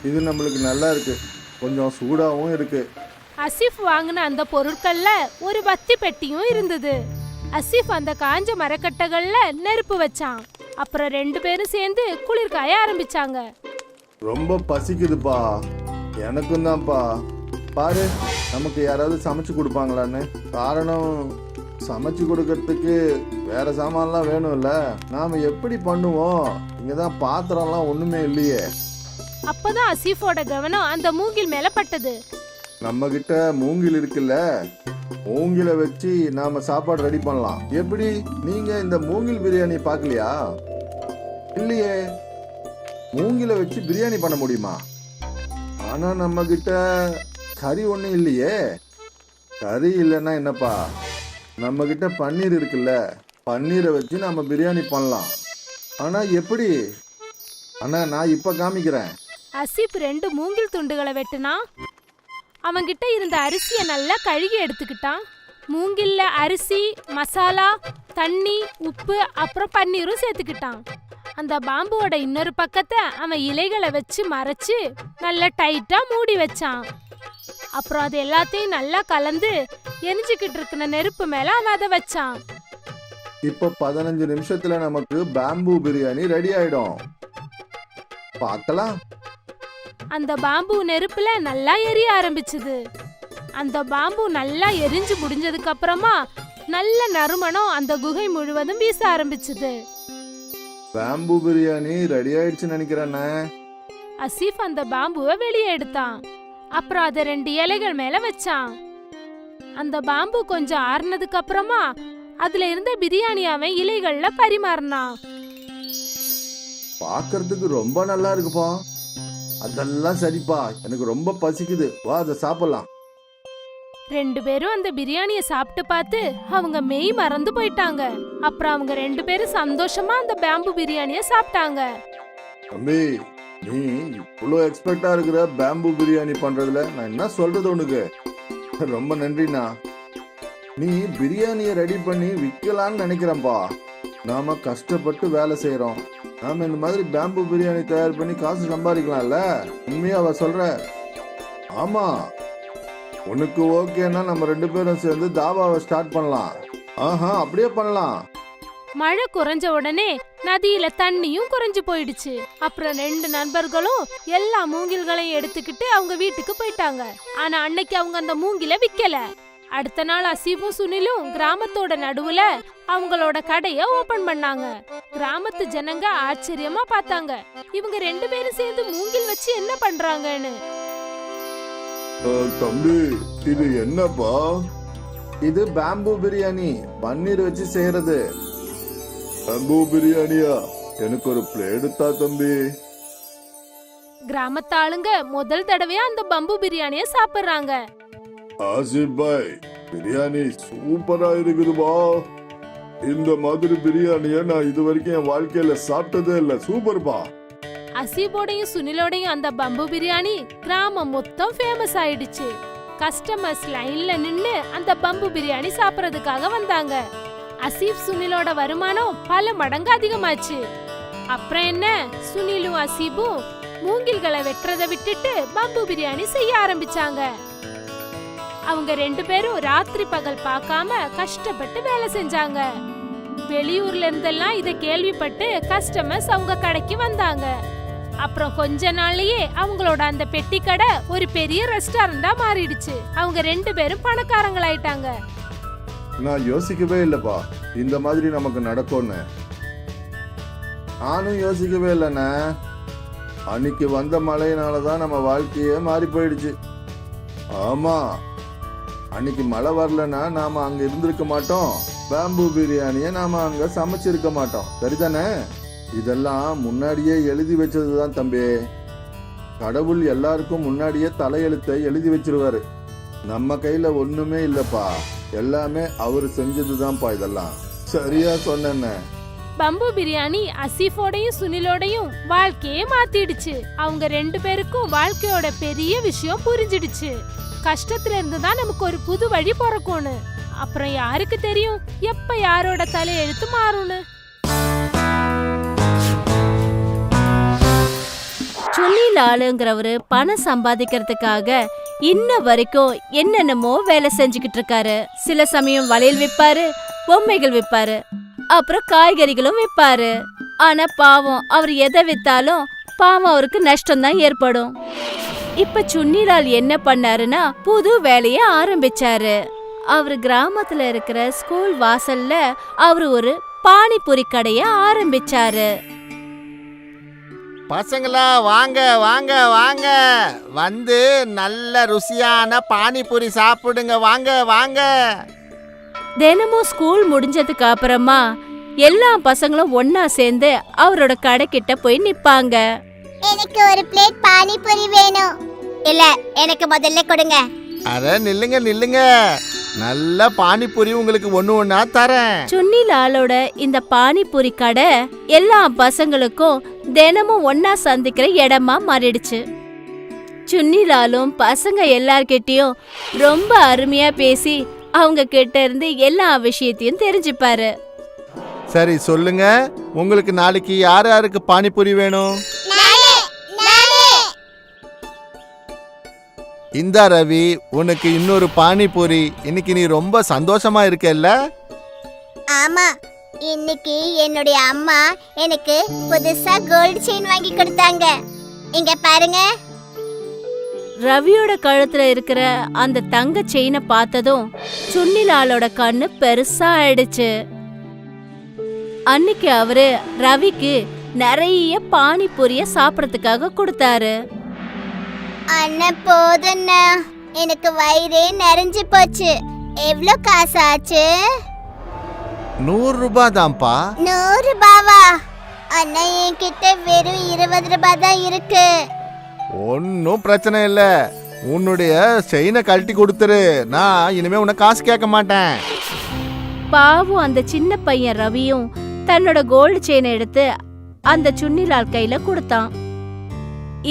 இது நம்மளுக்கு நல்லா இருக்கு, கொஞ்சம் சூடாவும் இருக்கு. அசிஃப் வாங்கின அந்த பொருட்கள்ல ஒரு பத்தி பெட்டியும் இருந்தது. அசிஃப் அந்த காஞ்ச மரக்கட்டைகள்ல நெருப்பு வச்சான். அப்புறம் ரெண்டு பேரும் சேர்ந்து குளிர் காய ஆரம்பிச்சாங்க. ரொம்ப பசிக்குதுப்பா, எனக்கும் தான்ப்பா. பாரு, நமக்கு யாராவது சமைச்சு கொடுப்பாங்களான்னு. காரணம், சமைச்சு கொடுக்கறதுக்கு வேற சாமான்லாம் வேணும்ல. நாம எப்படி பண்ணுவோம்? இங்கதான் பாத்திரம்லாம் ஒண்ணுமே இல்லையே. அப்பதான் அசீஃபோட கவனம் அந்த மூங்கில் மேல பட்டது. நம்ம கிட்ட மூங்கில் இருக்குல்ல, மூங்கில வச்சு நாம சாப்பாடு ரெடி பண்ணலாம். எப்படி? நீங்க இந்த மூங்கில் பிரியாணி பார்க்கலையா? இல்லையே. மூங்கில வச்சு பிரியாணி பண்ண முடியுமா? ஆனா நம்ம கிட்ட கறி ஒண்ணும் இல்லையே. கறி இல்லைன்னா என்னப்பா, நம்ம கிட்ட பன்னீர் இருக்குல்ல, பன்னீரை வச்சு நம்ம பிரியாணி பண்ணலாம். ஆனா எப்படி? ஆனா நான் இப்ப காமிக்கிறேன். அசீப் 2 மூங்கில் துண்டுகளை வெட்டினா. அவன்கிட்ட இருந்த அரிசியை நல்லா கழுகி எடுத்துக்கிட்டான். மூங்கில்ல அரிசி, மசாலா, தண்ணி, உப்பு, அப்புறம் பன்னீரும் சேர்த்துக்கிட்டான். அந்த பாம்புவோட இன்னொரு பக்கத்தை அவன் இலைகளை வச்சு மறைச்சு நல்லா டைட்டா மூடி வச்சான். அப்புறம் அது எல்லாத்தையும் நல்லா கலந்து எரிஞ்சுக்கிட்டு இருக்கிற நெருப்பு மேல அவன் அதை வச்சான். இப்ப 15 நிமிஷத்துல நமக்கு பாம்பு பிரியாணி ரெடி ஆயிடும். பார்க்கலாம். அந்த பாம்பு நெருப்புல நல்லா எரிய ஆரம்பிச்சது. அந்த பாம்பு நல்லா எரிஞ்சு முடிஞ்சதுக்கு அப்புறமா நல்ல நறுமணம் அந்த குகை முழுவதும் வீச ஆரம்பிச்சது. பாம்பு பிரியாணி ரெடி ஆயிடுச்சுன்னு நினைக்கிறேன். அசீஃப் அந்த பாம்புவை வெளியே எடுத்தான். அப்புறம் அதை 2 இலைகள் மேல வச்சான். அந்த பாம்பு கொஞ்சம் ஆறுனதுக்கு அப்புறமா அதுல இருந்த பிரியாணி அவன் இலைகள்ல பரிமாறினான். பாக்குறதுக்கு ரொம்ப நல்லா இருக்குப்பா. அதெல்லாம் சரிப்பா, எனக்கு ரொம்ப பசிக்குது, வா அதை சாப்பிடலாம். 2 பேரும் அந்த பிரியாணிய சாப்பிட்டு பார்த்து அவங்க மெய் மறந்து போயிட்டாங்க. அப்புறம் அவங்க 2 பேரும் சந்தோஷமா அந்த பாம்பு பிரியாணிய சாப்பிட்டாங்க. தம்பி, நீ இவ்வளோ எக்ஸ்பர்ட்டா இருக்கிற பாம்பு பிரியாணி பண்றதுல நான் என்ன சொல்றது உனக்கு? ரொம்ப நன்றிண்ணா. நீ பிரியாணியை ரெடி பண்ணி விற்கலான்னு நினைக்கிறேன்ப்பா. நாம கஷ்டப்பட்டு வேலை செய்யறோம், நாம இந்த மாதிரி பாம்பு பிரியாணி தயார் பண்ணி காசு சம்பாதிக்கலாம்ல. உண்மையா அவ சொல்ற? ஆமா, உனக்கு ஓகேன்னா நம்ம 2 பேரும் சேர்ந்து தாபாவை ஸ்டார்ட் பண்ணலாம். ஆஹா, அப்படியே பண்ணலாம். மழை குறைஞ்ச உடனே நதியில தண்ணியும் குறைஞ்சு போயிடுச்சு. அப்புறம் 2 நண்பர்களும் எல்லா மூங்கில்களையும் எடுத்துக்கிட்டு அவங்க வீட்டுக்கு போயிட்டாங்க. ஆனா அன்னைக்கு அவங்க அந்த மூங்கில விக்கல. அடுத்த நாள் அசீபும் சுனிலும் கிராமத்தோட நடுவுல அவங்களோட கடைய ஓபன் பண்ணாங்க. கிராமத்து ஜனங்க ஆச்சரியமா பார்த்தாங்க. இவங்க 2 பேரும் சேர்ந்து மூங்கில் வச்சு என்ன பண்றாங்கன்னு. தம்பி, இது என்னப்பா? இது பேம்பு பிரியாணி, பன்னீர் வச்சு செய்யறது. பேம்பு பிரியாணியா? எனக்கு ஒரு பிளேட் தா தம்பி. கிராமத்து ஆளுங்க முதல் தடவையா அந்த பம்பு பிரியாணிய சாப்பிடுறாங்க. ஆசிப் பாய், பிரியாணி சூப்பரா இருக்குதுப்பா. இந்த மாதிரி பிரியாணிய நான் இது வரைக்கும் என் வாழ்க்கையில சாப்பிட்டதே இல்ல. சூப்பர்பா. அசீபோடையும் சுனிலோடையும் அந்த பம்பு பிரியாணி கிராமம் மொத்தம் ஃபேமஸ் ஆயிடுச்சு. கஸ்டமர்ஸ் லைன்ல நின்னு அந்த பம்பு பிரியாணி சாப்பிடுறதுக்காக வந்தாங்க. அசீப் சுனிலோட வருமானம் பல மடங்கு அதிகமாச்சு. அப்புறம் என்ன, சுனிலும் அசீபும் மூங்கில்களை வெட்டுறதை விட்டுட்டு பம்பு பிரியாணி செய்ய ஆரம்பிச்சாங்க. அவங்க 2 பேரும் ராத்திரி பகல் பார்க்காம கஷ்டப்பட்டு வேலை செஞ்சாங்க. வெளியூர்ல இருந்தெல்லாம் இத கேள்விப்பட்டு கஸ்டமர்ஸ் அவங்க கடைக்கு வந்தாங்க. அப்புறம் கொஞ்ச நாள்லயே அவங்களோட அந்த பெட்டி கடை ஒரு பெரிய ரெஸ்டாரண்டா மாறிடுச்சு. அவங்க 2 பேரும் பணக்காரங்களாயிட்டாங்க. நான் யோசிக்கவே இல்லப்பா இந்த மாதிரி நமக்கு நடக்கும்னு. நானும் யோசிக்கவே இல்லைண்ணே. அன்னைக்கு வந்த மழையினாலதான் நம்ம வாழ்க்கையே மாறி போயிடுச்சு. ஆமா, அன்னைக்கு மழை வரலன்னா நாம அங்க இருந்திருக்க மாட்டோம். பேம்பு பிரியாணிய நாம அங்க சமைச்சிருக்க மாட்டோம். சரிதானே? இதெல்லாம் முன்னாடியே எழுதி வச்சதுதான் தம்பி. கடவுள் எல்லாருக்கும் முன்னாடியே தலையெழுத்தை எழுதி வச்சிருவாரு. நம்ம கையில ஒண்ணுமே இல்லப்பா, எல்லாமே அவரு செஞ்சதுதான்ப்பா. இதெல்லாம் சரியா சொன்ன. பம்பு பிரியாணி அசீஃபோடையும் சுனிலோடையும் வாழ்க்கையே மாத்திடுச்சு. அவங்க 2 பேருக்கும் வாழ்க்கையோட பெரிய விஷயம் புரிஞ்சிடுச்சு. கஷ்டத்துல இருந்து தான் நமக்கு ஒரு புது வழி பிறக்கும்னு. அப்புறம் யாருக்கு தெரியும் எப்ப யாரோட தலையெழுத்து மாறும்னு. சுனிலாலுங்கிறவரு பணம் சம்பாதிக்கிறதுக்காக இன்ன வரைக்கும் என்னென்னமோ வேலை செஞ்சுக்கிட்டு இருக்காரு. சில சமயம் வளையல் விற்பாரு, பொம்மைகள் விற்பாரு, அப்புறம் காய்கறிகளும் விற்பாரு. ஆனா பாவம், அவர் எதை வித்தாலும் பாவம் அவருக்கு நஷ்டம் தான் ஏற்படும். இப்ப சுன்னிலால் என்ன பண்ணாருன்னா புது வேலைய ஆரம்பிச்சாரு. அவரு கிராமத்துல இருக்கிற ஸ்கூல் வாசல்ல அவரு ஒரு பானிபூரி கடைய ஆரம்பிச்சாரு. பசங்களா வாங்க வாங்க வாங்க, வந்து நல்ல ருசியான பானிபூரி சாப்பிடுங்க. வாங்க வாங்க. தினமும் ஸ்கூல் முடிஞ்சதுக்கு அப்புறமா எல்லா பசங்களும் ஒன்னா சேர்ந்து அவரோட கடைக்கிட்ட போய் நிப்பாங்க. எனக்கு ஒரு பிளேட் பானிபூரி வேணும். இல்ல, எனக்கு முதல்ல கொடுங்க. அட நில்லுங்க நில்லுங்க, நல்ல பானிபூரி உங்களுக்கு ஒண்ணா தரேன். சுன்னிலாலோட இந்த பானிபூரி கடை எல்லா பசங்களுக்கும் தினமும் ஒன்னா சந்திக்கிற இடமா மாறிடுச்சு. சுன்னிலாலும் பசங்க எல்லார்கிட்டயும் ரொம்ப அருமையா பேசி அவங்க கிட்ட இருந்து எல்லா விஷயத்தையும் தெரிஞ்சுப்பாரு. சரி சொல்லுங்க, உங்களுக்கு நாளைக்கு யார் யாருக்கு பானிபூரி வேணும்? இந்தா ரவி, உனக்கு இன்னொரு பானிபூரி. இன்னைக்கு நீ ரொம்ப சந்தோஷமா இருக்கல்ல? ஆமா, இன்னைக்கு என்னுடைய அம்மா எனக்கு புதுசா கோல்ட் செயின் வாங்கி கொடுத்தாங்க. இங்க பாருங்க. ரவியோட கழுத்துல இருக்கிற அந்த தங்க செயினை பார்த்ததும் சுன்னிலாலோட கண்ணு பெருசா ஆயிடுச்சு. அன்னைக்கு அவரு ரவிக்கு நிறைய பானிபூரிய சாப்பிடறதுக்காக கொடுத்தாரு. அண்ணன் போதுண்ணா, எனக்கு வயிறே நிறைஞ்சு போச்சு. எவ்வளோ காசு ஆச்சு? 100 ரூபாய் தான்ப்பா. 100 ரூபாவா? அண்ணா, என்கிட்ட வெறும் 20 ரூபாய் தான் இருக்கு. ஒன்னும் பிரச்சனை இல்ல, உன்னுடைய செயினை கழட்டி கொடுத்துரு. நான் இனிமே உன்னை காசு கேட்க மாட்டேன். பாவம் அந்த சின்ன பையன் ரவியும் தன்னோட கோல்டு செயினை எடுத்து அந்த சுன்னிலால் கையில கொடுத்தான்.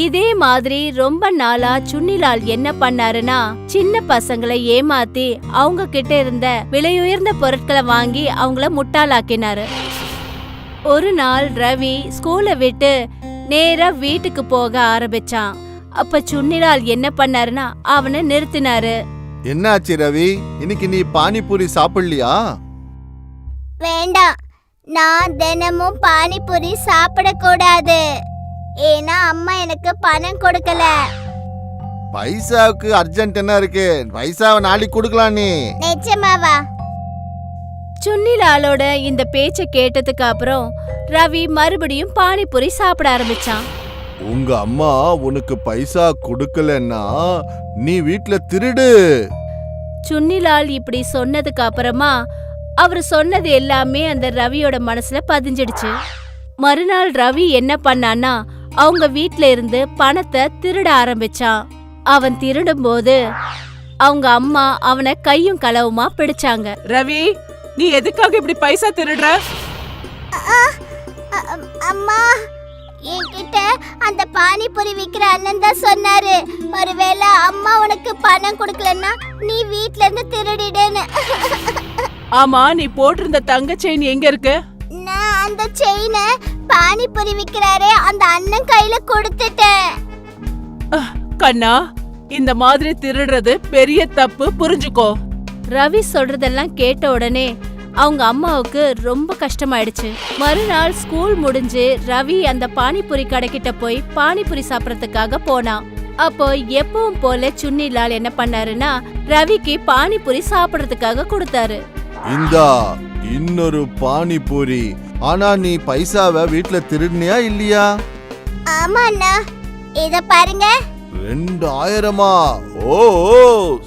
இதே மாதிரி ரொம்ப நாளா சுன்னிலால் என்ன பண்ணாருன்னா சின்ன பசங்களை ஏமாத்தி அவங்க கிட்ட இருந்த விலையுயர்ந்த பொருட்களை வாங்கி அவங்கள முட்டாளாக்கினாரு. ஒரு நாள் ரவி ஸ்கூலை விட்டு நேரா வீட்டுக்கு போக ஆரம்பிச்சான். அப்ப சுன்னிலால் என்ன பண்ணாருன்னா அவனை நிறுத்தினாரு. என்னாச்சு ரவி, இன்னைக்கு நீ பானிபூரி சாப்பிடலையா? வேண்டாம், நான் தினமும் பானிபூரி சாப்பிடக்கூடாது. ஏன்னா அம்மா எனக்கு பணம் கொடுக்கல. பைசாவுக்கு அர்ஜென்ட் என்ன இருக்கு? பைசாவை நாளைக்கு கொடுக்கலாம் நீ. நிச்சயமாவா? சுன்னிலாலோட இந்த பேச்ச கேட்டதுக்கு அப்புறம் ரவி மறுபடியும் பானிபூரி சாப்பிட ஆரம்பிச்சான். உங்க அம்மா உனக்கு பைசா கொடுக்கலன்னா நீ வீட்ல திருடு. சுன்னிலால் இப்படி சொன்னதுக்கு அப்புறமா அவர் சொன்னது எல்லாமே அந்த ரவியோட மனசுல பதிஞ்சிடுச்சு. மறுநாள் ரவி என்ன பண்ணான்னா அவங்க வீட்ல இருந்து பணத்தை திருட ஆரம்பிச்சான். அவன் திருடும்போது அவங்க அம்மா அவனை கையும் களவுமா பிடிச்சாங்க. ரவி, நீ எதுக்காக இப்படி பைசா திருடுற? அம்மா, என்கிட்ட அந்த பானிபூரி விக்கிற அண்ணன் தான் சொன்னாரு, ஒருவேளை அம்மா உனக்கு பணம் கொடுக்கலன்னா நீ வீட்ல இருந்து திருடிடுன்னு. ஆமா, நீ போட்டிருந்த தங்க செயின் எங்க இருக்கு? நான் அந்த செயினை பானிபூரி விக்கிறாரே அந்த அண்ணன் கையில கொடுத்துட்டேன். கண்ணா, இந்த மாதிரி திருடுறது பெரிய தப்பு, புரிஞ்சுக்கோ. ரவி சொல்றதெல்லாம் கேட்ட உடனே அவங்க அம்மாவுக்கு ரொம்ப கஷ்டமாயிடுச்சு. மறுநாள் ஸ்கூல் முடிஞ்சு ரவி அந்த பானிபூரி கடைக்கிட்ட போய் பானிபூரி சாப்பிடறதுக்காக போனான். அப்போ எப்பவும் போல சுன்னிலால் என்ன பண்ணாருன்னா ரவிக்கு பானிபூரி சாப்பிடறதுக்காக கொடுத்தாரு. இந்தா இன்னொரு பானிபூரி. ஆனா நீ பைசாவை வீட்ல திருடினியா இல்லையா? ஆமா அண்ணா, இத பாருங்க. 2000? ஓ,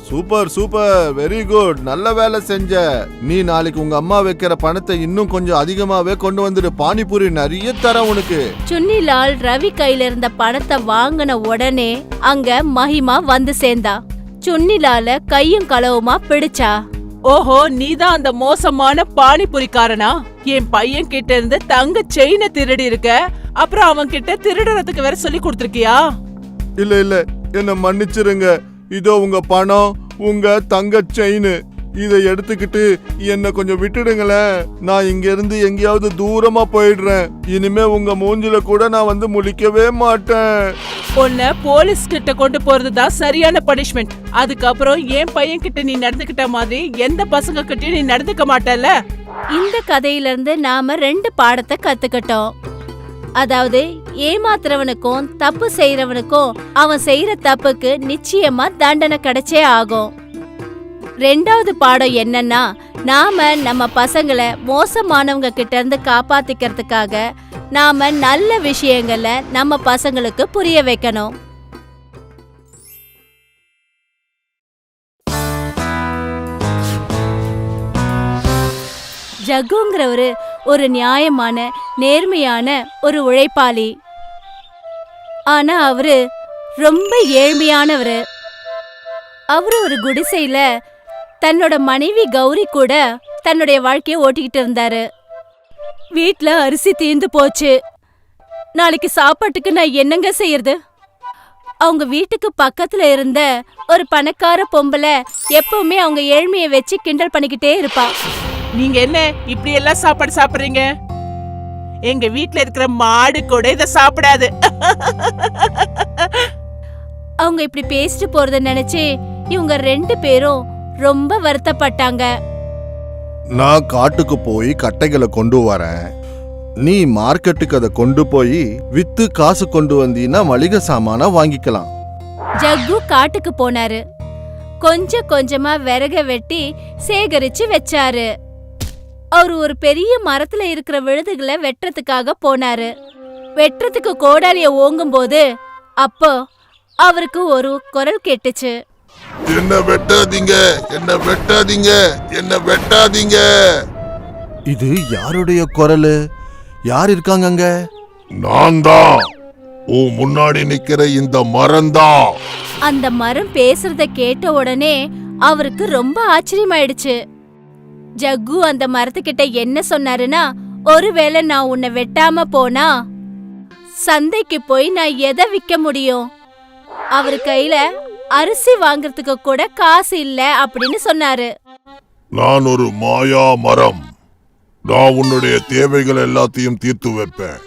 சூப்பர் சூப்பர், வெரி குட், நல்ல வேலை செஞ்ச. நீ நாளைக்கு உங்க அம்மா வைக்கிற பணத்தை இன்னும் கொஞ்சம் அதிகமாவே கொண்டு வந்துடு. பானிபூரி நிறைய தர உனக்கு. சுன்னிலால் ரவி கையில இருந்த பணத்தை வாங்கின உடனே அங்க மஹிமா வந்து சேர்ந்தா. சுன்னிலால கையும் களவுமா பிடிச்சா. ஓஹோ, நீதான் அந்த மோசமான பானிபூரிக்காரனா? என் பையன் கிட்ட இருந்து தங்க செயினை திருடி இருக்க, அப்புறம் அவன் கிட்ட திருடுறதுக்கு வேற சொல்லி கொடுத்திருக்கியா? இல்ல இல்ல, என்ன மன்னிச்சிருங்க. இதோ உங்க பணம், உங்க தங்க செயின். இதை எடுத்துக்கிட்டு என்ன கொஞ்சம் விட்டுடுங்களேன். நான் இங்க இருந்து எங்கேயாவது தூரமா போயிடுறேன். இனிமே உங்க மூஞ்சில கூட நான் வந்து முழிக்கவே மாட்டேன். உன்னை போலீஸ் கிட்ட கொண்டு போறதுதான் சரியான பனிஷ்மெண்ட். அதுக்கப்புறம் என் பையன் கிட்ட நீ நடந்துக்கிட்ட மாதிரி எந்த பசங்க கிட்டயும் நீ நடந்துக்க மாட்டல. இந்த கதையில இருந்து நாம 2 பாடத்தை கத்துக்கிட்டோம். அதாவது ஏமாத்துறவனுக்கும் தப்பு செய்யறவனுக்கும் அவன் செய்யற தப்புக்கு நிச்சயமா தண்டனை கிடைச்சே ஆகும். 2வது பாடம் என்னன்னா, நாம நம்ம பசங்களை மோசமானவங்க கிட்ட இருந்து காப்பாத்திக்கிறதுக்காக நாம நல்ல விஷயங்களை நம்ம பசங்களுக்கு புரிய வைக்கணும். ஜக்குங்கிறவரு ஒரு நியாயமான நேர்மையான ஒரு உழைப்பாளி. ஆனா அவரு ரொம்ப ஏழ்மையானவரு. அவரு ஒரு குடிசையில தன்னோட மனைவி கௌரி கூட தன்னுடைய வாழ்க்கைய ஓட்டிக்கிட்டு இருந்தாரு. வீட்ல அரிசி தீர்ந்து போச்சு. நாளைக்கு சாப்பாட்டுக்கு நான் என்னங்க செய்யறது? அவங்க வீட்டுக்கு பக்கத்துல இருந்த ஒரு பணக்கார பொம்பளை எப்பவுமே அவங்க ஏழ்மையை வச்சு கிண்டல் பண்ணிக்கிட்டே இருப்பா. நீங்க என்ன இப்படி எல்லாம் சாப்பாடு சாப்பிடுறீங்க? எங்க வீட்ல இருக்கிற மாடு கூட இத சாப்பிடாது. அவங்க இப்படி பேசிட்டு போறத நினைச்சு இவங்க 2 பேரும் ரொம்ப வருத்தப்பட்டாங்க. நான் காட்டுக்கு போய் கட்டைகளை கொண்டு வரேன். நீ மார்க்கெட்டுக்கு அதை கொண்டு போய் வித்து காசு கொண்டு வந்தீன்னா மளிகை சாமானா வாங்கிக்கலாம். ஜக்கு காட்டுக்கு போனாரு. கொஞ்சம் கொஞ்சமா விறக வெட்டி சேகரிச்சு வச்சாரு. அவரு ஒரு பெரிய மரத்துல இருக்கிற விழுதுகளை வெட்டுறதுக்காக போனாரு. வெட்டுறதுக்கு கோடாலிய ஓங்கும் போது அப்போ அவருக்கு ஒரு குரல் கேட்டுச்சு. என்ன வெட்டாதீங்க, என்ன வெட்டாதீங்க, என்ன வெட்டாதீங்க. இது யாருடைய குரல்? யார் இருக்காங்க அங்க? நான் தான், உன் முன்னாடி நிக்கிற இந்த மரம் தான். அந்த மரம் பேசுறத கேட்ட உடனே அவருக்கு ரொம்ப ஆச்சரியமாயிடுச்சு. ஜக்கு அந்த மரத்துக்கிட்ட என்ன சொன்னாருன்னா, ஒருவேளை நான் உன்னை வெட்டாம போனா சந்தைக்கு போய் நான் எதை விற்க முடியும்? அவரு கையில அரிசி வாங்குறதுக்கு கூட காசு இல்ல அப்படின்னு சொன்னாரு. நான் ஒரு மாயா மரம். நான் உன்னுடைய தேவைகள் எல்லாத்தையும் தீர்த்து வைப்பேன்.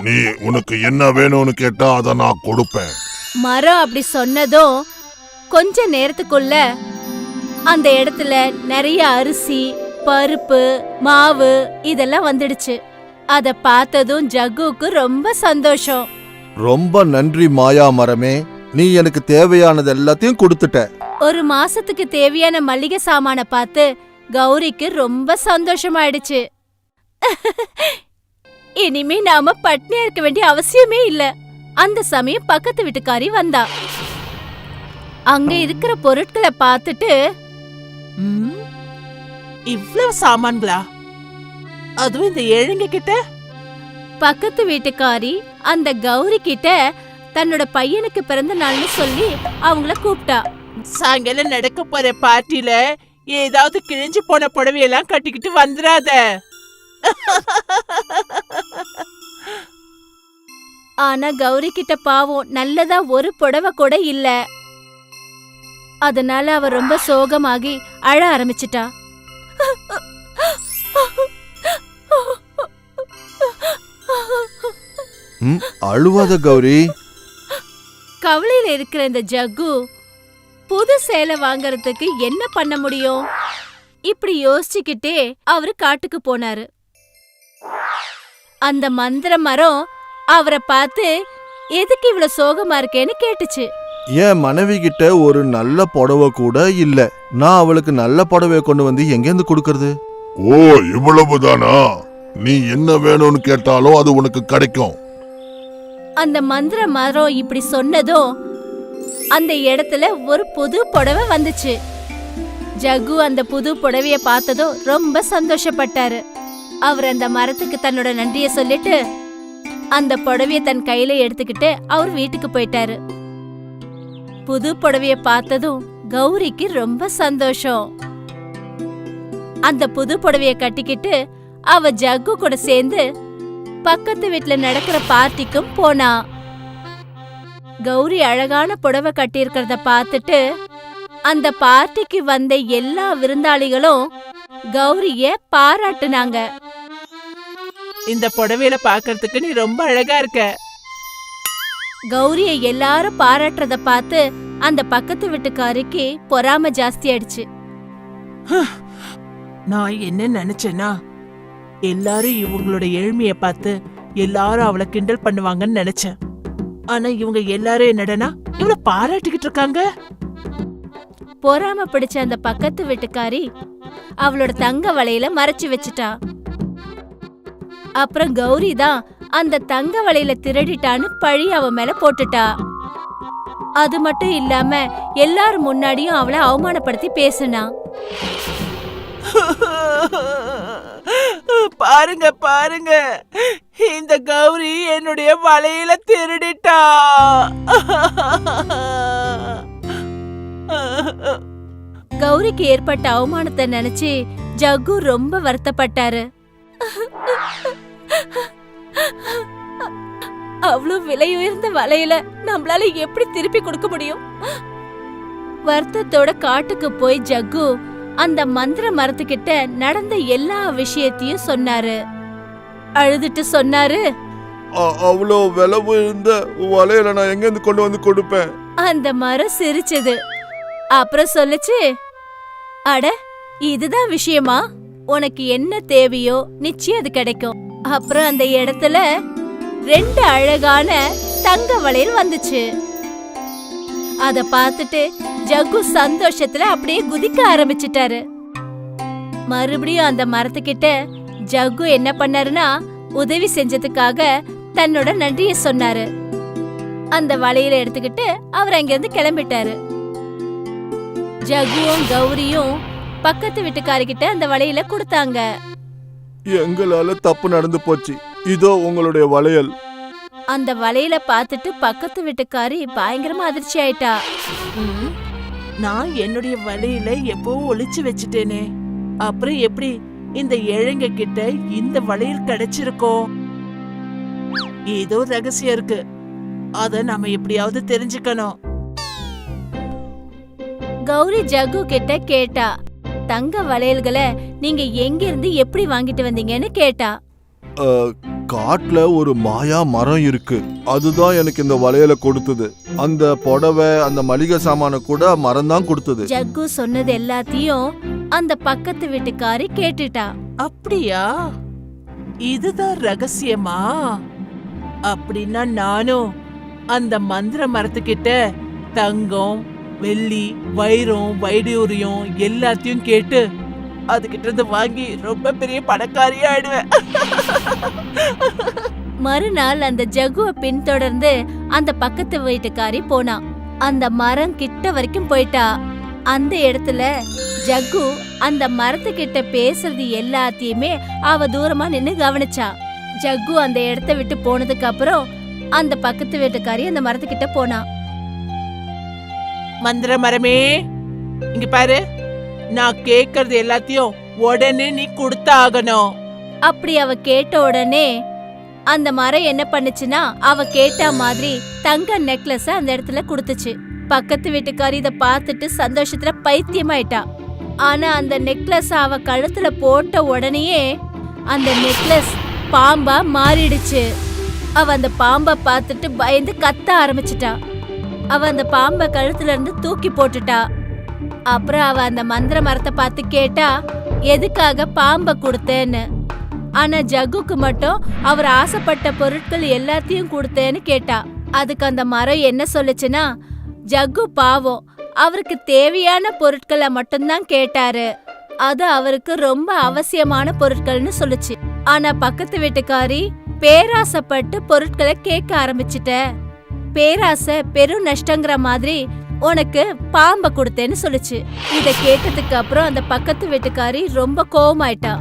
நீ உனக்கு என்ன வேணும்னு கேட்டா அதை நான் கொடுப்பேன். மரம் அப்படி சொன்னதும் கொஞ்ச நேரத்துக்குள்ள அந்த இடத்துல நிறைய அரிசி, பருப்பு மாவு இதெல்லாம் வந்துடுச்சு. அத பார்த்ததும் ஜக்குவுக்கு ரொம்ப சந்தோஷம். ரொம்ப நன்றி மாயா மரமே, நீ எனக்கு தேவையானது எல்லாத்தையும் கொடுத்துட்ட. ஒரு மாசத்துக்கு தேவையான மளிகை சாமான பார்த்து கௌரிக்கு ரொம்ப சந்தோஷமாயிடுச்சு. இனிமே நாம பட்னியா இருக்க வேண்டிய அவசியமே இல்ல. அந்த சமயம் பக்கத்து வீட்டுக்காரி வந்தா. அங்க இருக்கிற பொருட்களை பார்த்துட்டு, இவ்வளவு சாமான்களா? அதுவும் இந்த ஏழைங்க கிட்ட? பக்கத்து வீட்டுக்காரி அந்த கௌரி கிட்ட தன்னோட பையனுக்கு பிறந்த நாள்னு சொல்லி அவங்கள கூப்பிட்டா. சாயங்காலம் நடக்க போற பார்ட்டில ஏதாவது கிழிஞ்சு போன புடவையெல்லாம் கட்டிக்கிட்டு வந்துடாத. ஆனா கௌரி கிட்ட பாவம் நல்லதா ஒரு புடவை கூட இல்ல. அதனால அவ ரொம்ப சோகமாகி அழ ஆரம்பிச்சிட்டா. அழுவாத கௌரி. கவலையில இருக்கிற இந்த ஜக்கு புது சேலை வாங்கறதுக்கு என்ன பண்ண முடியும்? இப்படி யோசிச்சுக்கிட்டே அவரு காட்டுக்கு போனாரு. அந்த மந்திர மரம் அவரை பார்த்து எதுக்கு இவ்வளவு சோகமா இருக்கேன்னு கேட்டுச்சு. என் மனைவி கிட்ட ஒரு நல்ல புடவை கூட இல்ல. நான் அவளுக்கு நல்ல புடவைய கொண்டு வந்து எங்கேருந்து கொடுக்கறது? ஓ, இவ்வளவுதானா? நீ என்ன வேணும்னு கேட்டாலும் அது உனக்கு கிடைக்கும். அந்த மந்திர மரம் இப்படி சொன்னதும் அந்த இடத்துல ஒரு புது புடவை வந்துச்சு. ஜக்கு அந்த புது புடவைய பார்த்ததும் ரொம்ப சந்தோஷப்பட்டாரு. அவர் அந்த மரத்துக்கு தன்னோட நன்றிய சொல்லிட்டு அந்த புடவைய தன் கையில எடுத்துக்கிட்டு அவர் வீட்டுக்கு போயிட்டாரு. புது புடவைய பார்த்ததும் கௌரிக்கு ரொம்ப சந்தோஷம். அந்த புது புடவைய கட்டிக்கிட்டு அவ ஜக்கு கூட சேர்ந்து பக்கத்து வீட்டுல நடக்கிற பார்ட்டிக்கும் போனா. கௌரி அழகான புடவை கட்டியிருக்கிறத பார்த்துட்டு அந்த பார்ட்டிக்கு வந்த எல்லா விருந்தாளிகளும் கௌரிய பாராட்டுனாங்க. இந்த புடவையில பாக்குறதுக்கு நீ ரொம்ப அழகா இருக்க. கௌரிய எல்லாரும் பாராட்டுறத பார்த்து அந்த பக்கத்து வீட்டுக்காரிக்கு பொறாம ஜாஸ்தி ஆயிடுச்சு. நான் என்ன நினைச்சேன்னா, எல்லாரும் இவங்களோட ஏழ்மைய பார்த்து எல்லாரும் அவளை கிண்டல் பண்ணுவாங்கன்னு நினைச்சேன். ஆனா இவங்க எல்லாரும் என்னடனா இவள பாராட்டிக்கிட்டு இருக்காங்க. பொறாம பிடிச்ச அந்த பக்கத்து வீட்டுக்காரி அவளோட தங்க வளையல மறைச்சு வச்சுட்டா. அப்புறம் கௌரி தான் அந்த தங்க வளையல திருடிட்டான்னு பழி அவ மேல போட்டுட்டா. அது மட்டும் இல்லாம எல்லாரும் முன்னாடியும் அவளை அவமானப்படுத்தி பேசினா. பாருங்க பாருங்க, இந்த கௌரி என்னுடைய வளையல திருடிட்டா. கௌரிக்கு ஏற்பட்ட அவமானத்தை நினைச்சு ஜக்கு ரொம்ப வருத்தப்பட்டாரு. அவ்வளவு விலை உயர்ந்த வளையல நம்மளால எப்படி திருப்பி கொடுக்க முடியும்? வருத்தத்தோட காட்டுக்கு போய் ஜக்கு அந்த மந்திர மரத்துக்கிட்ட நடந்த எல்லா விஷயத்தையும் சொன்னாரு. அழுதுட்டு சொன்னாரு, அவ்வளோ விலை உயர்ந்த வளையல நான் எங்க இருந்து கொண்டு வந்து கொடுப்பேன்? அந்த மரம் சிரிச்சது. அப்புறம் சொல்லுச்சு, அட இதுதான் விஷயமா? உனக்கு என்ன தேவையோ நிச்சயம் அது கிடைக்கும். அப்புறம் அந்த இடத்துல 2 அழகான தங்க வளையல் வந்துச்சு. அத பார்த்துட்டு ஜக்கு சந்தோஷத்துல அப்படியே குதிக்க ஆரம்பிச்சிட்டாரு. மறுபடியும் அந்த மரத்துக்கிட்ட ஜக்கு என்ன பண்ணாருன்னா, உதவி செஞ்சதுக்காக தன்னோட நன்றிய சொன்னாரு. அந்த வளையல எடுத்துக்கிட்டு அவர் அங்கிருந்து கிளம்பிட்டாரு. ஜகுவும் கௌரியும் பக்கத்து வீட்டுக்காரிக்கிட்ட அந்த வளையல கொடுத்தாங்க. எங்களால தப்பு நடந்து போச்சு, இதோ உங்களுடைய வளையல். அந்த வளையல பார்த்துட்டு பக்கத்து வீட்டுக்காரி பயங்கரமா அதிர்ச்சி ஆயிட்டா. நான் என்னுடைய வலையில எப்பவும் ஒளிச்சு வச்சுட்டேனே, அப்புறம் எப்படி இந்த ஏழைங்க கிட்ட இந்த வளையல் கிடைச்சிருக்கோ? ஏதோ ரகசியம் இருக்கு, அத நாம எப்படியாவது தெரிஞ்சுக்கணும். கௌரி ஜகு கிட்ட கேட்டா, தங்க வளையல்களை நீங்க எங்க இருந்து எப்படி வாங்கிட்டு வந்தீங்கன்னு கேட்டா. காட்டுல ஒரு மாயா மரம் இருக்கு. அதுதான் எனக்கு இந்த வளையல கொடுத்தது. அந்த புடவை, அந்த மளிகை சாமான கூட மரம் தான் கொடுத்தது. ஜக்கு சொன்னது எல்லாத்தையும் அந்த பக்கத்து வீட்டுக்காரி கேட்டுட்டா. அப்படியா? இதுதான் ரகசியமா? அப்படின்னா நானும் அந்த மந்திர மரத்துக்கிட்ட தங்கம், வெள்ளி, வைரம், வைடூரியம் எல்லாத்தையும் கேட்டு அதுகிட்ட இருந்து வாங்கி ரொம்ப பெரிய பணக்காரியா ஆயிடுவேன். மறுநாள் அந்த ஜகுவை பின்தொடர்ந்து அந்த பக்கத்து வீட்டுக்காரி போனா. அந்த மரம் கிட்ட வரைக்கும் போயிட்டா. அந்த இடத்துல ஜக்கு அந்த மரத்துக்கிட்ட பேசுறது எல்லாத்தையுமே அவ தூரமா நின்னு கவனிச்சா. ஜக்கு அந்த இடத்த விட்டு போனதுக்கு அப்புறம் அந்த பக்கத்து வீட்டுக்காரி அந்த மரத்துக்கிட்ட போனா. மந்திர மரமே, இங்க பாரு, நான் கேக்குறது எல்லாத்தையும் உடனே நீ கொடுத்தாகணும். அப்படி அவ கேட்ட உடனே அந்த மரம் என்ன பண்ணுச்சுன்னா, அவ கேட்ட மாதிரி தங்க நெக்லஸ் அந்த இடத்துல கொடுத்துச்சு. பக்கத்து வீட்டுக்காரி இத பார்த்துட்டு சந்தோஷத்துல பைத்தியமாயிட்டா. ஆனா அந்த நெக்லஸ் அவ கழுத்துல போட்ட உடனேயே அந்த நெக்லஸ் பாம்பா மாறிடுச்சு. அவ அந்த பாம்பை பார்த்துட்டு பயந்து கத்த ஆரம்பிச்சிட்டா. அவ அந்த பாம்பை கழுத்துல இருந்து தூக்கி போட்டுட்டா. அப்புறம் அவ அந்த மந்திர மரத்தை பார்த்து கேட்டா, எதுக்காக பாம்பை கொடுத்தேன்னு. ஆனா ஜக்குக்கு மட்டும் அவர் ஆசைப்பட்ட பொருட்கள் எல்லாத்தையும் கொடுத்தேன்னு கேட்டா. அதுக்கு அந்த மரம் என்ன சொல்லுச்சுன்னா, ஜக்கு பாவம், அவருக்கு தேவையான பொருட்களை மட்டும்தான் கேட்டாரு. அது அவருக்கு ரொம்ப அவசியமான பொருட்கள்னு சொல்லுச்சு. ஆனா பக்கத்து வீட்டுக்காரி பேராசைப்பட்டு பொருட்களை கேட்க ஆரம்பிச்சிட்ட. பேராசை பெரும் நஷ்டங்கிற மாதிரி உனக்கு பாம்ப கொடுத்தேன்னு சொல்லுச்சு. இத கேட்டதுக்கு அப்புறம் அந்த பக்கத்து வீட்டுக்காரி ரொம்ப கோவமாயிட்டா.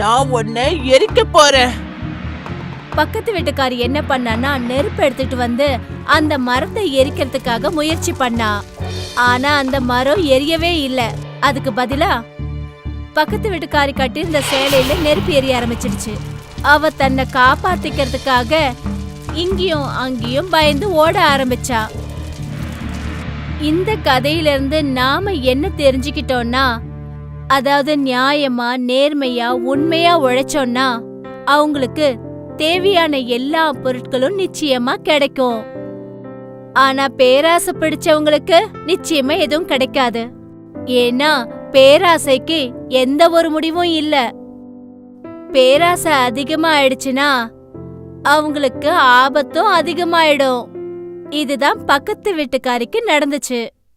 நான் உன்னை எரிக்க போறேன். பக்கத்து வீட்டுக்காரி என்ன பண்ணான்னா, நெருப்பு எடுத்துட்டு வந்து அந்த மரத்தை எரிக்கிறதுக்காக முயற்சி பண்ணா. ஆனா அந்த மரம் எரியவே இல்ல. அதுக்கு பதிலா பக்கத்து வீட்டுக்காரி கட்டியிருந்த சேலையில நெருப்பு எரிய ஆரம்பிச்சிடுச்சு. அவ தன்னை காப்பாத்திக்கிறதுக்காக இங்கேயும் அங்கேயும் பயந்து ஓட ஆரம்பிச்சா. இந்த கதையிலிருந்து நாம என்ன தெரிஞ்சுக்கிட்டோம்னா, அதாவது நியாயமா, நேர்மையா, உண்மையா உழைச்சோம்னா அவங்களுக்கு தேவையான எல்லா பொருட்களும் நிச்சயமா கிடைக்கும். ஆனா பேராசை பிடிச்சவங்களுக்கு நிச்சயமா எதுவும் கிடைக்காது. ஏன்னா பேராசைக்கு எந்த ஒரு முடிவும் இல்ல. பேராசை அதிகமா ஆயிடுச்சுன்னா அவங்களுக்கு ஆபத்தும் அதிகமாயிடும். இதுதான் பக்கத்து வீட்டுக்காரிக்கு நடந்துச்சு.